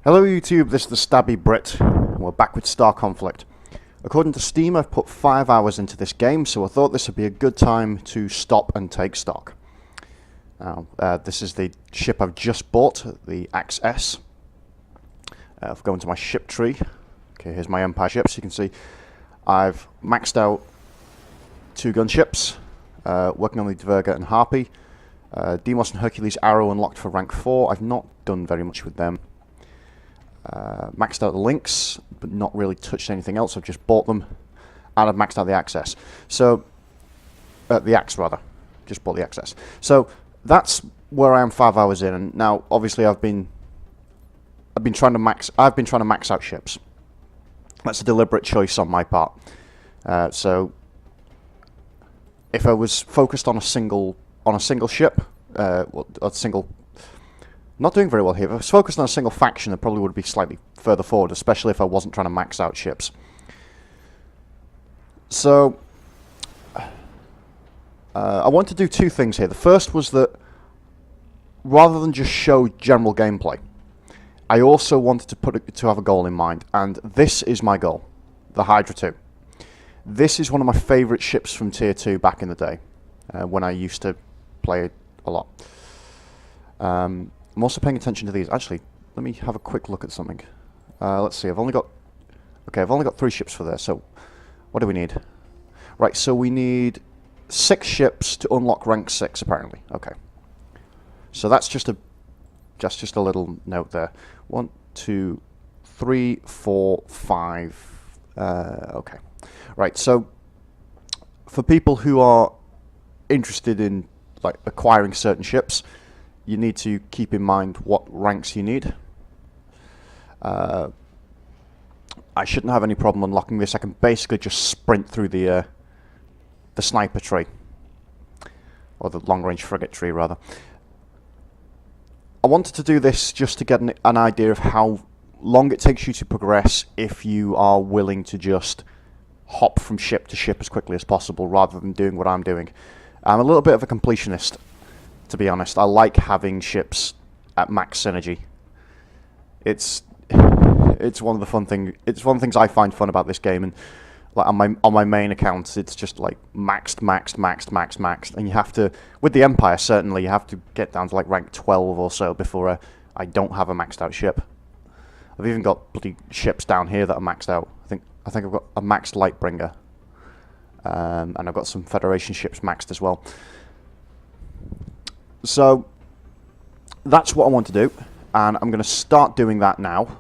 Hello YouTube, this is TheStabbyBrit, and we're back with Star Conflict. According to Steam, I've put 5 hours into this game, so I thought this would be a good time to stop and take stock. Now, this is the ship I've just bought, the Axe S. If I go into my ship tree, okay, here's my Empire ship, so you can see I've maxed out 2 gunships, working on the Diverger and Harpy. Deimos and Hercules Arrow unlocked for rank 4, I've not done very much with them. Maxed out the Lynx, but not really touched anything else. I've just bought them, and I've maxed out the Access. So, the Axe rather, just bought the Access. So that's where I am 5 hours in, and now obviously I've been trying to max out ships. That's a deliberate choice on my part. So if I was focused on a single ship, not doing very well here. If I was focused on a single faction, I probably would be slightly further forward, especially if I wasn't trying to max out ships. So, I want to do 2 things here. The first was that, rather than just show general gameplay, I also wanted to have a goal in mind, and this is my goal, the Hydra 2. This is one of my favourite ships from Tier 2 back in the day, when I used to play it a lot. I'm also paying attention to these. Actually, let me have a quick look at something. Let's see, I've only got 3 ships for this, so what do we need? Right, so we need 6 ships to unlock rank 6, apparently. Okay. So that's just a little note there. 1, 2, 3, 4, 5. Okay. Right, so for people who are interested in acquiring certain ships, you need to keep in mind what ranks you need. I shouldn't have any problem unlocking this. I can basically just sprint through the sniper tree, or the long-range frigate tree, rather. I wanted to do this just to get an idea of how long it takes you to progress if you are willing to just hop from ship to ship as quickly as possible, rather than doing what I'm doing. I'm a little bit of a completionist, to be honest. I like having ships at max synergy. It's one of the fun things. It's one of the things I find fun about this game, and like on my main account, it's just like maxed, and you have to, with the Empire certainly, you have to get down to like rank 12 or so before I don't have a maxed out ship. I've even got bloody ships down here that are maxed out. I think I've got a maxed Lightbringer, and I've got some Federation ships maxed as well. So that's what I want to do, and I'm going to start doing that now.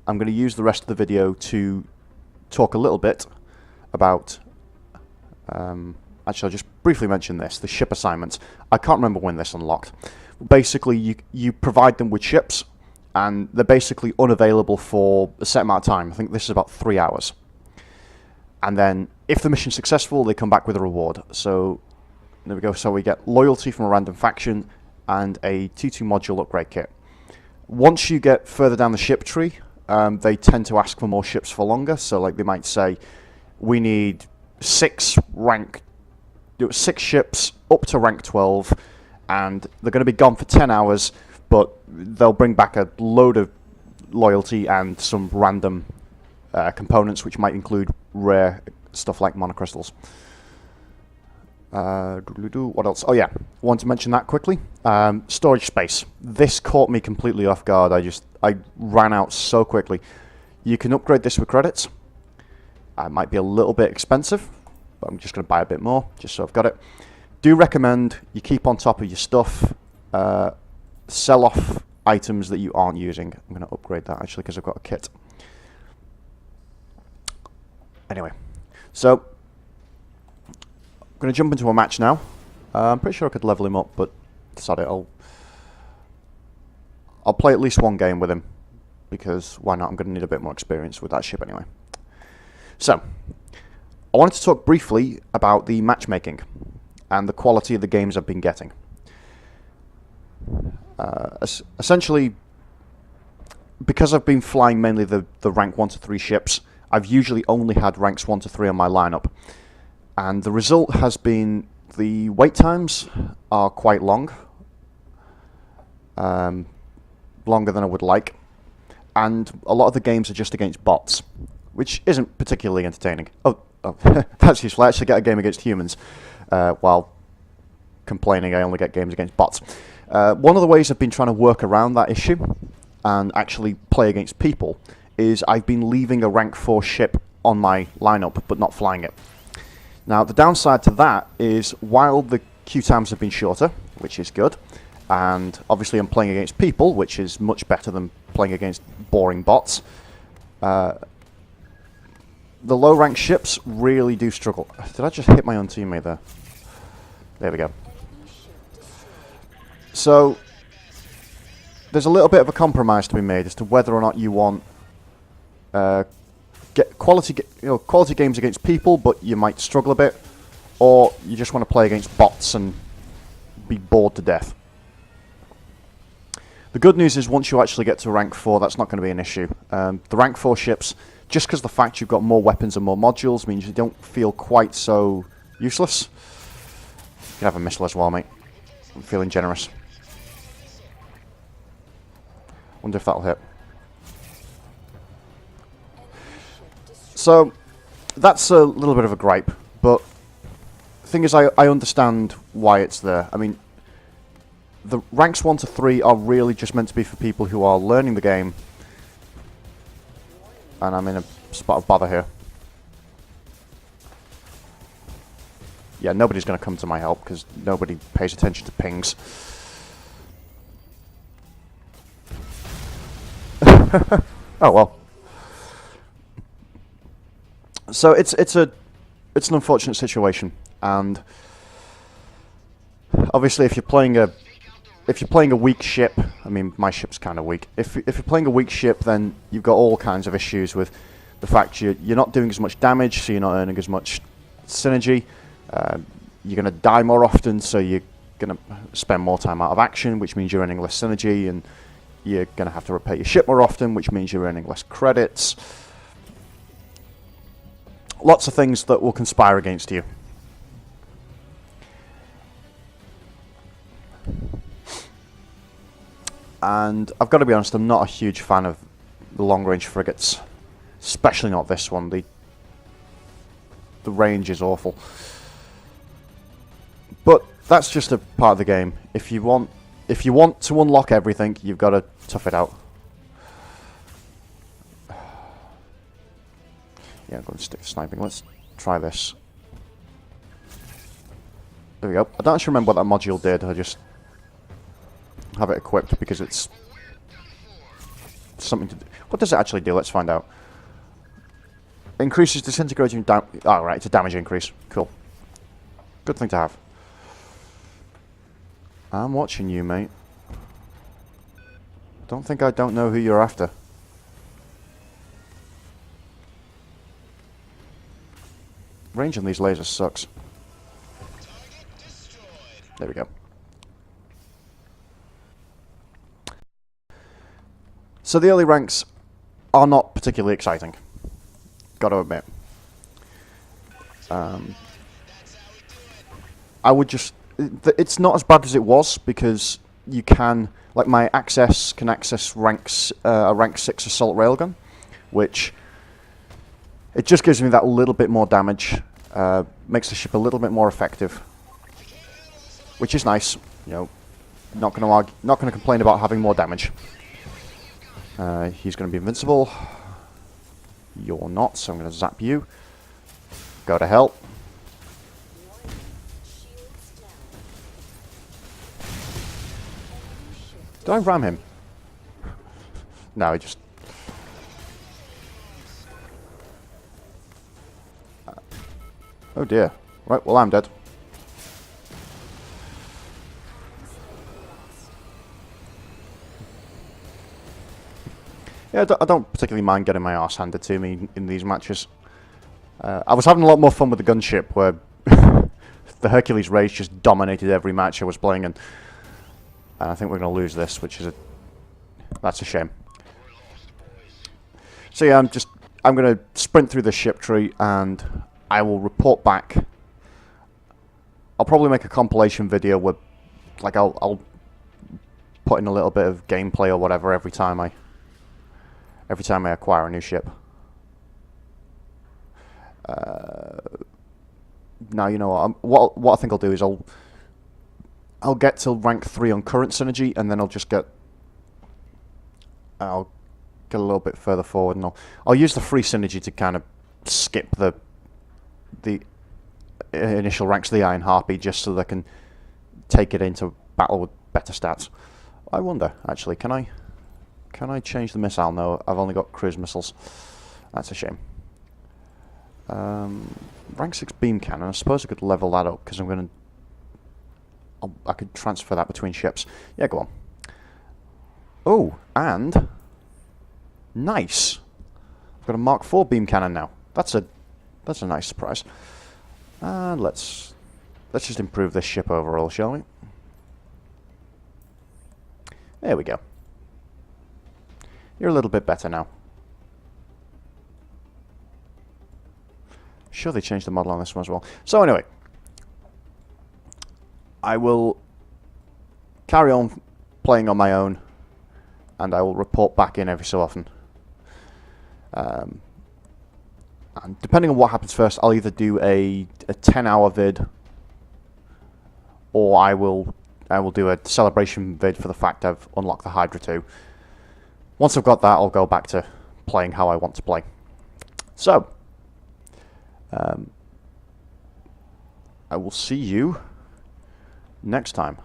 I'm going to use the rest of the video to talk a little bit about, actually I'll just briefly mention this, the ship assignments. I can't remember when this unlocked. Basically you provide them with ships, and they're basically unavailable for a set amount of time. I think this is about 3 hours. And then if the mission's successful, they come back with a reward. So there we go. So we get loyalty from a random faction and a T2 module upgrade kit. Once you get further down the ship tree, they tend to ask for more ships for longer. So like they might say, we need 6 ships up to rank 12, and they're going to be gone for 10 hours, but they'll bring back a load of loyalty and some random components, which might include rare stuff like monocrystals. What else? Oh yeah, I want to mention that quickly. Storage space. This caught me completely off guard. I ran out so quickly. You can upgrade this with credits. It might be a little bit expensive, but I'm just going to buy a bit more, just so I've got it. Do recommend you keep on top of your stuff. Sell off items that you aren't using. I'm going to upgrade that actually because I've got a kit. Anyway, so I'm going to jump into a match now. I'm pretty sure I could level him up, but decided I'll play at least one game with him, because why not? I'm going to need a bit more experience with that ship anyway. So, I wanted to talk briefly about the matchmaking and the quality of the games I've been getting. Essentially, because I've been flying mainly the rank 1 to 3 ships, I've usually only had ranks 1 to 3 on my lineup. And the result has been the wait times are quite long. longer than I would like, and a lot of the games are just against bots, which isn't particularly entertaining. Oh, that's useful. I actually get a game against humans, while complaining I only get games against bots. One of the ways I've been trying to work around that issue and actually play against people is I've been leaving a rank 4 ship on my lineup but not flying it. Now the downside to that is while the queue times have been shorter, which is good, and obviously I'm playing against people, which is much better than playing against boring bots, the low rank ships really do struggle. Did I just hit my own teammate there? There we go. So there's a little bit of a compromise to be made as to whether or not you want get quality games against people, but you might struggle a bit, or you just want to play against bots and be bored to death. The good news is once you actually get to rank 4, that's not going to be an issue. The rank 4 ships, just because the fact you've got more weapons and more modules, means you don't feel quite so useless. You can have a missile as well, mate. I'm feeling generous. Wonder if that'll hit. So, that's a little bit of a gripe, but the thing is I understand why it's there. I mean, the ranks 1 to 3 are really just meant to be for people who are learning the game, and I'm in a spot of bother here. Yeah, nobody's going to come to my help because nobody pays attention to pings. Oh well. So it's an unfortunate situation, and obviously if you're playing a weak ship, I mean my ship's kind of weak. If you're playing a weak ship, then you've got all kinds of issues with the fact you're not doing as much damage, so you're not earning as much synergy. You're going to die more often, so you're going to spend more time out of action, which means you're earning less synergy, and you're going to have to repair your ship more often, which means you're earning less credits. Lots of things that will conspire against you. And I've got to be honest, I'm not a huge fan of the long-range frigates, especially not this one. The range is awful. But that's just a part of the game. If you want to unlock everything, you've got to tough it out. Yeah, I'm going to stick sniping. Let's try this. There we go. I don't actually remember what that module did. I just have it equipped because it's something to do. What does it actually do? Let's find out. Increases disintegrating damage. Oh, right, it's a damage increase. Cool. Good thing to have. I'm watching you, mate. Don't think I don't know who you're after. Range on these lasers sucks. There we go. So the early ranks are not particularly exciting. Got to admit. I would just... It's not as bad as it was because you can... Like my access can access ranks, a rank 6 assault railgun, which... It just gives me that little bit more damage, makes the ship a little bit more effective, which is nice. You know, not going to argue, not going to complain about having more damage. He's going to be invincible. You're not, so I'm going to zap you. Go to hell. Did I ram him? No, he just... Oh dear. Right, well I'm dead. Yeah, I don't particularly mind getting my arse handed to me in these matches. I was having a lot more fun with the gunship, where the Hercules Rage just dominated every match I was playing in. And I think we're going to lose this, which is that's a shame. So yeah, I'm going to sprint through the ship tree, and I will report back. I'll probably make a compilation video where, like, I'll put in a little bit of gameplay or whatever every time I acquire a new ship. Now you know what I think I'll do is I'll get till rank 3 on current synergy, and then I'll get a little bit further forward, and I'll use the free synergy to kind of skip the initial ranks of the Iron Harpy, just so they can take it into battle with better stats. I wonder, actually, can I change the missile? No, I've only got cruise missiles. That's a shame. Rank 6 beam cannon. I suppose I could level that up, because I could transfer that between ships. Yeah, go on. Oh, and nice. I've got a Mark 4 beam cannon now. That's a nice surprise. And let's just improve this ship overall, shall we? There we go. You're a little bit better now. Sure, they changed the model on this one as well. So anyway, I will carry on playing on my own, and I will report back in every so often. And depending on what happens first, I'll either do a 10-hour vid, or I will do a celebration vid for the fact I've unlocked the Hydra 2. Once I've got that, I'll go back to playing how I want to play. So, I will see you next time.